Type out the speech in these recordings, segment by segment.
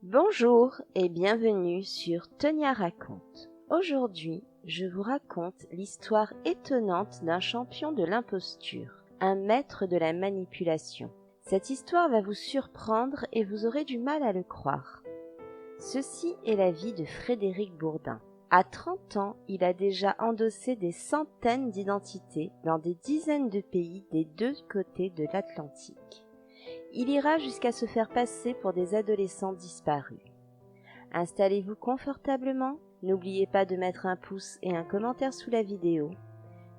Bonjour et bienvenue sur Tonia raconte. Aujourd'hui, je vous raconte l'histoire étonnante d'un champion de l'imposture, un maître de la manipulation. Cette histoire va vous surprendre et vous aurez du mal à le croire. Ceci est la vie de Frédéric Bourdin. À 30 ans, il a déjà endossé des centaines d'identités dans des dizaines de pays des deux côtés de l'Atlantique. Il ira jusqu'à se faire passer pour des adolescents disparus. Installez-vous confortablement, n'oubliez pas de mettre un pouce et un commentaire sous la vidéo.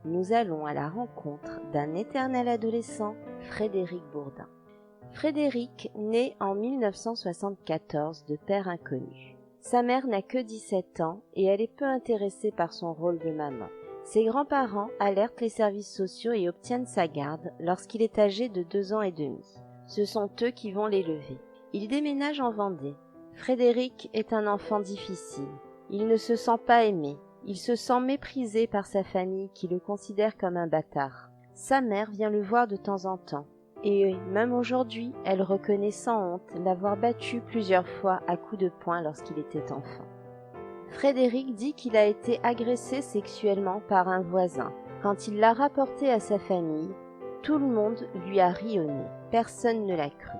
Nous allons à la rencontre d'un éternel adolescent, Frédéric Bourdin. Frédéric naît en 1974 de père inconnu. Sa mère n'a que 17 ans et elle est peu intéressée par son rôle de maman. Ses grands-parents alertent les services sociaux et obtiennent sa garde lorsqu'il est âgé de 2 ans et demi. Ce sont eux qui vont l'élever. Il déménage en Vendée. Frédéric est un enfant difficile. Il ne se sent pas aimé. Il se sent méprisé par sa famille qui le considère comme un bâtard. Sa mère vient le voir de temps en temps. Et même aujourd'hui, elle reconnaît sans honte l'avoir battu plusieurs fois à coups de poing lorsqu'il était enfant. Frédéric dit qu'il a été agressé sexuellement par un voisin. Quand il l'a rapporté à sa famille, tout le monde lui a ri au nez. Personne ne l'a cru.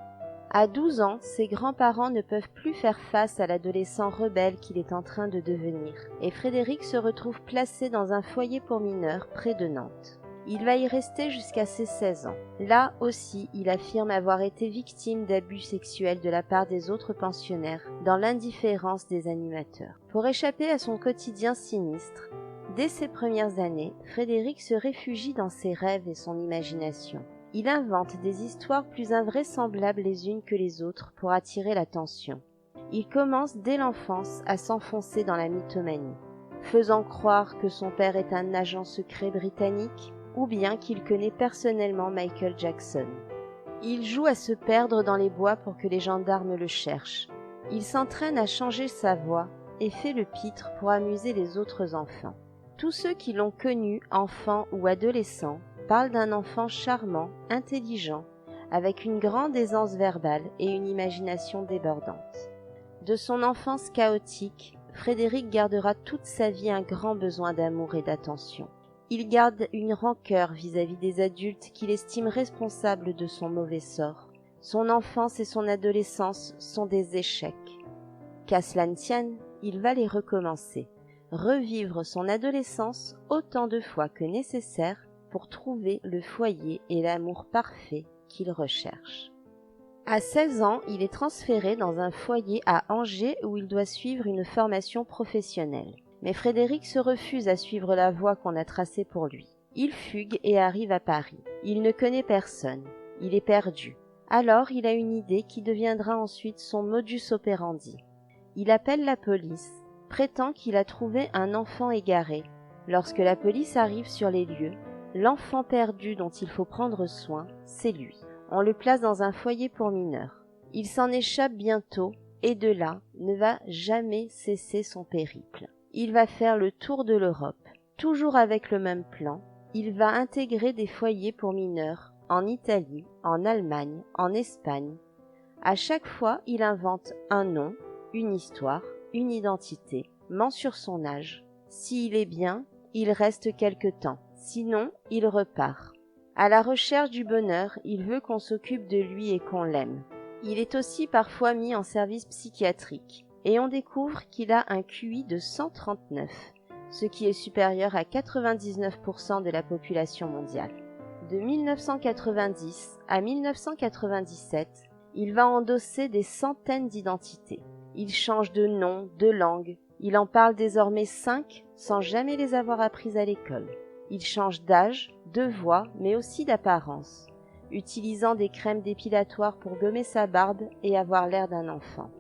À 12 ans, ses grands-parents ne peuvent plus faire face à l'adolescent rebelle qu'il est en train de devenir, et Frédéric se retrouve placé dans un foyer pour mineurs près de Nantes. Il va y rester jusqu'à ses 16 ans. Là aussi, il affirme avoir été victime d'abus sexuels de la part des autres pensionnaires, dans l'indifférence des animateurs. Pour échapper à son quotidien sinistre, dès ses premières années, Frédéric se réfugie dans ses rêves et son imagination. Il invente des histoires plus invraisemblables les unes que les autres pour attirer l'attention. Il commence dès l'enfance à s'enfoncer dans la mythomanie, faisant croire que son père est un agent secret britannique ou bien qu'il connaît personnellement Michael Jackson. Il joue à se perdre dans les bois pour que les gendarmes le cherchent. Il s'entraîne à changer sa voix et fait le pitre pour amuser les autres enfants. Tous ceux qui l'ont connu, enfant ou adolescent, parle d'un enfant charmant, intelligent, avec une grande aisance verbale et une imagination débordante. De son enfance chaotique, Frédéric gardera toute sa vie un grand besoin d'amour et d'attention. Il garde une rancœur vis-à-vis des adultes qu'il estime responsables de son mauvais sort. Son enfance et son adolescence sont des échecs. Qu'à cela ne tienne, il va les recommencer, revivre son adolescence autant de fois que nécessaire pour trouver le foyer et l'amour parfait qu'il recherche. À 16 ans, il est transféré dans un foyer à Angers où il doit suivre une formation professionnelle. Mais Frédéric se refuse à suivre la voie qu'on a tracée pour lui. Il fugue et arrive à Paris. Il ne connaît personne. Il est perdu. Alors, il a une idée qui deviendra ensuite son modus operandi. Il appelle la police, prétend qu'il a trouvé un enfant égaré. Lorsque la police arrive sur les lieux, l'enfant perdu dont il faut prendre soin, c'est lui. On le place dans un foyer pour mineurs. Il s'en échappe bientôt et de là ne va jamais cesser son périple. Il va faire le tour de l'Europe, toujours avec le même plan. Il va intégrer des foyers pour mineurs en Italie, en Allemagne, en Espagne. À chaque fois, il invente un nom, une histoire, une identité, ment sur son âge. S'il est bien, il reste quelque temps. Sinon, il repart. À la recherche du bonheur, il veut qu'on s'occupe de lui et qu'on l'aime. Il est aussi parfois mis en service psychiatrique. Et on découvre qu'il a un QI de 139, ce qui est supérieur à 99% de la population mondiale. De 1990 à 1997, il va endosser des centaines d'identités. Il change de nom, de langue. Il en parle désormais 5 sans jamais les avoir apprises à l'école. Il change d'âge, de voix, mais aussi d'apparence, utilisant des crèmes dépilatoires pour gommer sa barbe et avoir l'air d'un enfant.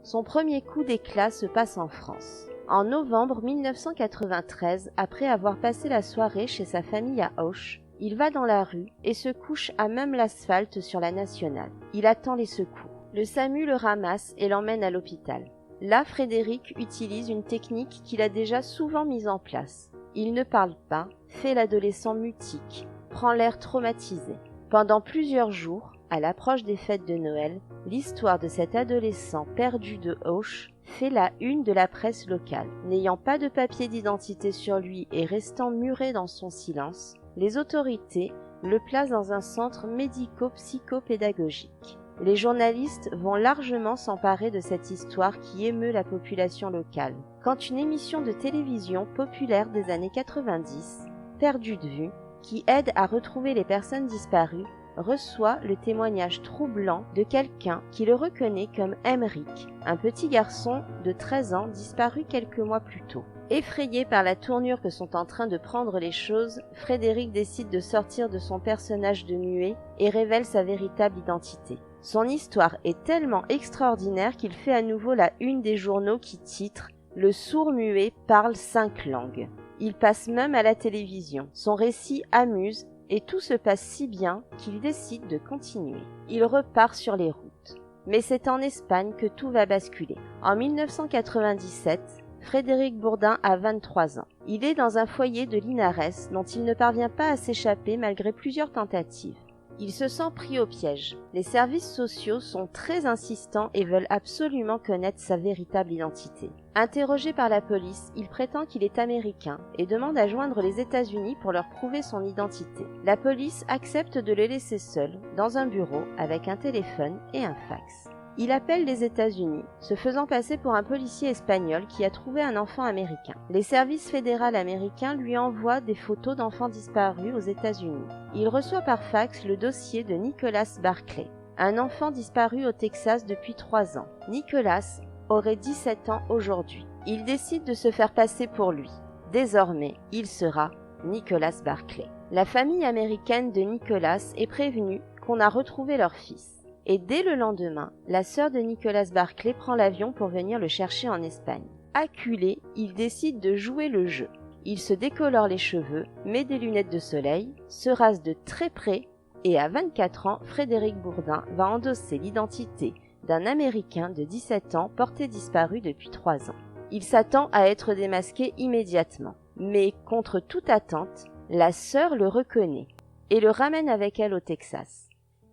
Son premier coup d'éclat se passe en France. En novembre 1993, après avoir passé la soirée chez sa famille à Auch, il va dans la rue et se couche à même l'asphalte sur la nationale. Il attend les secours. Le SAMU le ramasse et l'emmène à l'hôpital. Là, Frédéric utilise une technique qu'il a déjà souvent mise en place. Il ne parle pas, fait l'adolescent mutique, prend l'air traumatisé. Pendant plusieurs jours, à l'approche des fêtes de Noël, l'histoire de cet adolescent perdu de Auch fait la une de la presse locale. N'ayant pas de papier d'identité sur lui et restant muré dans son silence, les autorités le placent dans un centre médico-psychopédagogique. Les journalistes vont largement s'emparer de cette histoire qui émeut la population locale. Quand une émission de télévision populaire des années 90, Perdu de vue, qui aide à retrouver les personnes disparues, reçoit le témoignage troublant de quelqu'un qui le reconnaît comme Emmerich, un petit garçon de 13 ans disparu quelques mois plus tôt. Effrayé par la tournure que sont en train de prendre les choses, Frédéric décide de sortir de son personnage de muet et révèle sa véritable identité. Son histoire est tellement extraordinaire qu'il fait à nouveau la une des journaux qui titrent « Le sourd-muet parle 5 langues ». Il passe même à la télévision. Son récit amuse et tout se passe si bien qu'il décide de continuer. Il repart sur les routes. Mais c'est en Espagne que tout va basculer. En 1997, Frédéric Bourdin a 23 ans. Il est dans un foyer de Linares dont il ne parvient pas à s'échapper malgré plusieurs tentatives. Il se sent pris au piège. Les services sociaux sont très insistants et veulent absolument connaître sa véritable identité. Interrogé par la police, il prétend qu'il est américain et demande à joindre les États-Unis pour leur prouver son identité. La police accepte de le laisser seul dans un bureau avec un téléphone et un fax. Il appelle les États-Unis, se faisant passer pour un policier espagnol qui a trouvé un enfant américain. Les services fédéraux américains lui envoient des photos d'enfants disparus aux États-Unis. Il reçoit par fax le dossier de Nicholas Barclay, un enfant disparu au Texas depuis 3 ans. Nicholas aurait 17 ans aujourd'hui. Il décide de se faire passer pour lui. Désormais, il sera Nicholas Barclay. La famille américaine de Nicholas est prévenue qu'on a retrouvé leur fils. Et dès le lendemain, la sœur de Nicholas Barclay prend l'avion pour venir le chercher en Espagne. Acculé, il décide de jouer le jeu. Il se décolore les cheveux, met des lunettes de soleil, se rase de très près et à 24 ans, Frédéric Bourdin va endosser l'identité d'un Américain de 17 ans porté disparu depuis 3 ans. Il s'attend à être démasqué immédiatement. Mais contre toute attente, la sœur le reconnaît et le ramène avec elle au Texas.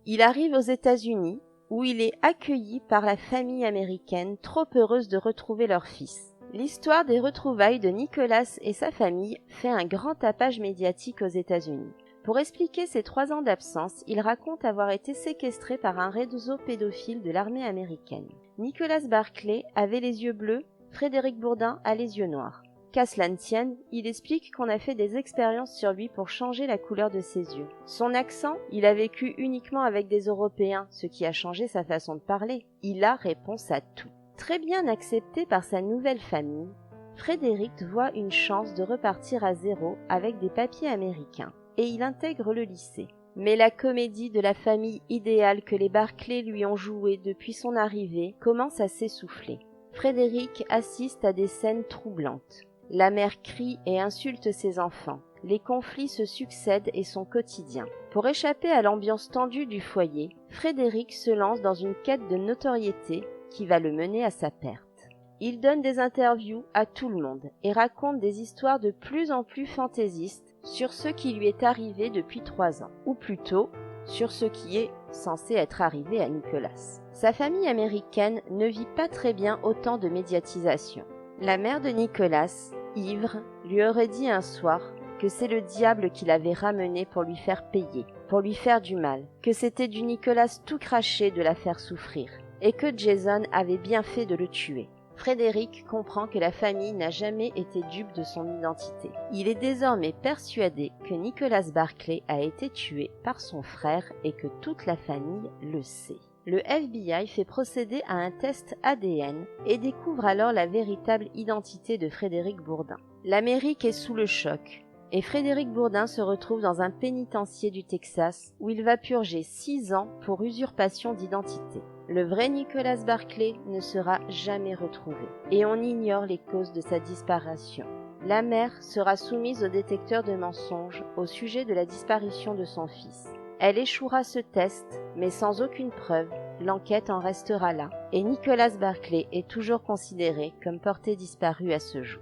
Il arrive aux États-Unis, où il est accueilli par la famille américaine, trop heureuse de retrouver leur fils. L'histoire des retrouvailles de Nicholas et sa famille fait un grand tapage médiatique aux États-Unis. Pour expliquer ses 3 ans d'absence, il raconte avoir été séquestré par un réseau pédophile de l'armée américaine. Nicholas Barclay avait les yeux bleus, Frédéric Bourdin a les yeux noirs. Qu'à cela ne tienne, il explique qu'on a fait des expériences sur lui pour changer la couleur de ses yeux. Son accent, il a vécu uniquement avec des Européens, ce qui a changé sa façon de parler. Il a réponse à tout. Très bien accepté par sa nouvelle famille, Frédéric voit une chance de repartir à zéro avec des papiers américains, et il intègre le lycée. Mais la comédie de la famille idéale que les Barclay lui ont jouée depuis son arrivée commence à s'essouffler. Frédéric assiste à des scènes troublantes. La mère crie et insulte ses enfants. Les conflits se succèdent et sont quotidiens. Pour échapper à l'ambiance tendue du foyer, Frédéric se lance dans une quête de notoriété qui va le mener à sa perte. Il donne des interviews à tout le monde et raconte des histoires de plus en plus fantaisistes sur ce qui lui est arrivé depuis 3 ans, ou plutôt sur ce qui est censé être arrivé à Nicholas. Sa famille américaine ne vit pas très bien autant de médiatisation. La mère de Nicholas, ivre, lui aurait dit un soir que c'est le diable qui l'avait ramené pour lui faire payer, pour lui faire du mal, que c'était du Nicholas tout craché de la faire souffrir, et que Jason avait bien fait de le tuer. Frédéric comprend que la famille n'a jamais été dupe de son identité. Il est désormais persuadé que Nicholas Barclay a été tué par son frère et que toute la famille le sait. Le FBI fait procéder à un test ADN et découvre alors la véritable identité de Frédéric Bourdin. L'Amérique est sous le choc et Frédéric Bourdin se retrouve dans un pénitencier du Texas où il va purger 6 ans pour usurpation d'identité. Le vrai Nicholas Barclay ne sera jamais retrouvé et on ignore les causes de sa disparition. La mère sera soumise au détecteur de mensonges au sujet de la disparition de son fils. Elle échouera ce test, mais sans aucune preuve, l'enquête en restera là, et Nicholas Barclay est toujours considéré comme porté disparu à ce jour.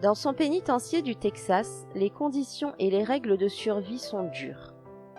Dans son pénitencier du Texas, les conditions et les règles de survie sont dures.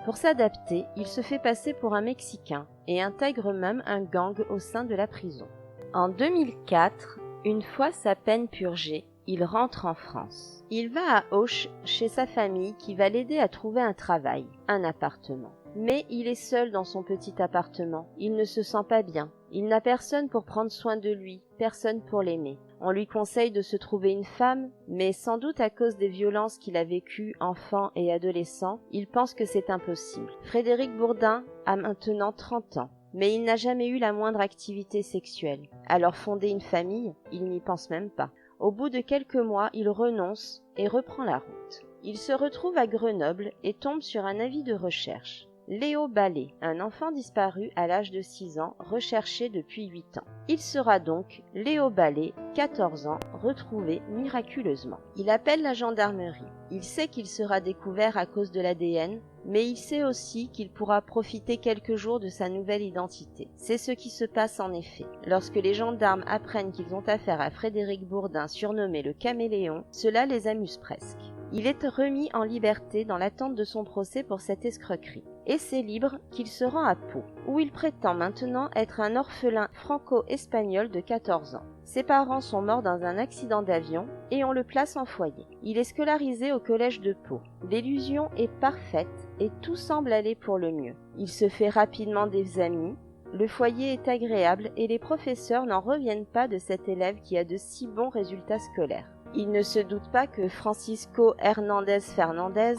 Pour s'adapter, il se fait passer pour un Mexicain et intègre même un gang au sein de la prison. En 2004, une fois sa peine purgée, il rentre en France. Il va à Auch chez sa famille qui va l'aider à trouver un travail, un appartement. Mais il est seul dans son petit appartement. Il ne se sent pas bien. Il n'a personne pour prendre soin de lui, personne pour l'aimer. On lui conseille de se trouver une femme, mais sans doute à cause des violences qu'il a vécues enfant et adolescent, il pense que c'est impossible. Frédéric Bourdin a maintenant 30 ans. Mais il n'a jamais eu la moindre activité sexuelle. Alors fonder une famille, il n'y pense même pas. Au bout de quelques mois, il renonce et reprend la route. Il se retrouve à Grenoble et tombe sur un avis de recherche. Léo Ballet, un enfant disparu à l'âge de 6 ans, recherché depuis 8 ans. Il sera donc Léo Ballet, 14 ans, retrouvé miraculeusement. Il appelle la gendarmerie. Il sait qu'il sera découvert à cause de l'ADN, mais il sait aussi qu'il pourra profiter quelques jours de sa nouvelle identité. C'est ce qui se passe en effet. Lorsque les gendarmes apprennent qu'ils ont affaire à Frédéric Bourdin, surnommé le Caméléon, cela les amuse presque. Il est remis en liberté dans l'attente de son procès pour cette escroquerie. Et c'est libre qu'il se rend à Pau, où il prétend maintenant être un orphelin franco-espagnol de 14 ans. Ses parents sont morts dans un accident d'avion et on le place en foyer. Il est scolarisé au collège de Pau. L'illusion est parfaite et tout semble aller pour le mieux. Il se fait rapidement des amis, le foyer est agréable et les professeurs n'en reviennent pas de cet élève qui a de si bons résultats scolaires. Il ne se doute pas que Francisco Hernández Fernandez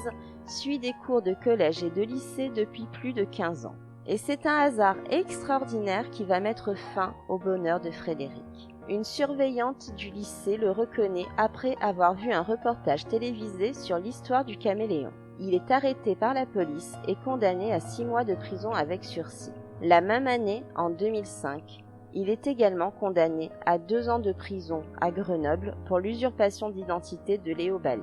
suit des cours de collège et de lycée depuis plus de 15 ans. Et c'est un hasard extraordinaire qui va mettre fin au bonheur de Frédéric. Une surveillante du lycée le reconnaît après avoir vu un reportage télévisé sur l'histoire du caméléon. Il est arrêté par la police et condamné à 6 mois de prison avec sursis. La même année, en 2005, il est également condamné à 2 ans de prison à Grenoble pour l'usurpation d'identité de Léo Ballet.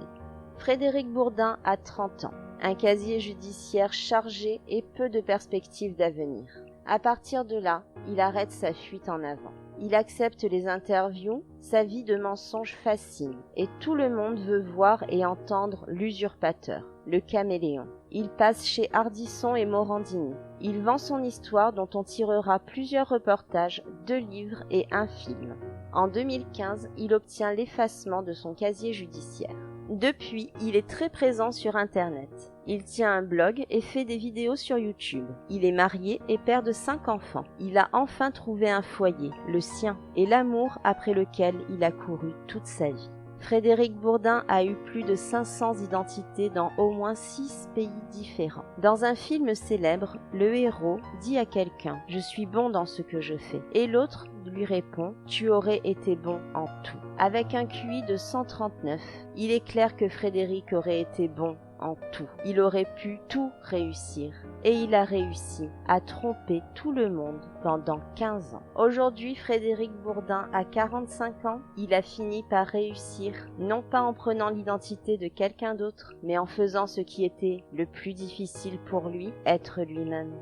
Frédéric Bourdin a 30 ans, un casier judiciaire chargé et peu de perspectives d'avenir. À partir de là, il arrête sa fuite en avant. Il accepte les interviews, sa vie de mensonge fascine, et tout le monde veut voir et entendre l'usurpateur, le caméléon. Il passe chez Ardisson et Morandini. Il vend son histoire dont on tirera plusieurs reportages, 2 livres et un film. En 2015, il obtient l'effacement de son casier judiciaire. Depuis, il est très présent sur Internet. Il tient un blog et fait des vidéos sur YouTube. Il est marié et père de 5 enfants. Il a enfin trouvé un foyer, le sien, et l'amour après lequel il a couru toute sa vie. Frédéric Bourdin a eu plus de 500 identités dans au moins 6 pays différents. Dans un film célèbre, le héros dit à quelqu'un « Je suis bon dans ce que je fais » et l'autre lui répond « Tu aurais été bon en tout ». Avec un QI de 139, il est clair que Frédéric aurait été bon en tout. Il aurait pu tout réussir. Et il a réussi à tromper tout le monde pendant 15 ans. Aujourd'hui, Frédéric Bourdin a 45 ans. Il a fini par réussir, non pas en prenant l'identité de quelqu'un d'autre, mais en faisant ce qui était le plus difficile pour lui, être lui-même.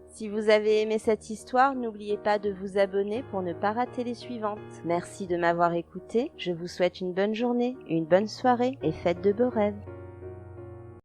Si vous avez aimé cette histoire, n'oubliez pas de vous abonner pour ne pas rater les suivantes. Merci de m'avoir écouté. Je vous souhaite une bonne journée, une bonne soirée et faites de beaux rêves.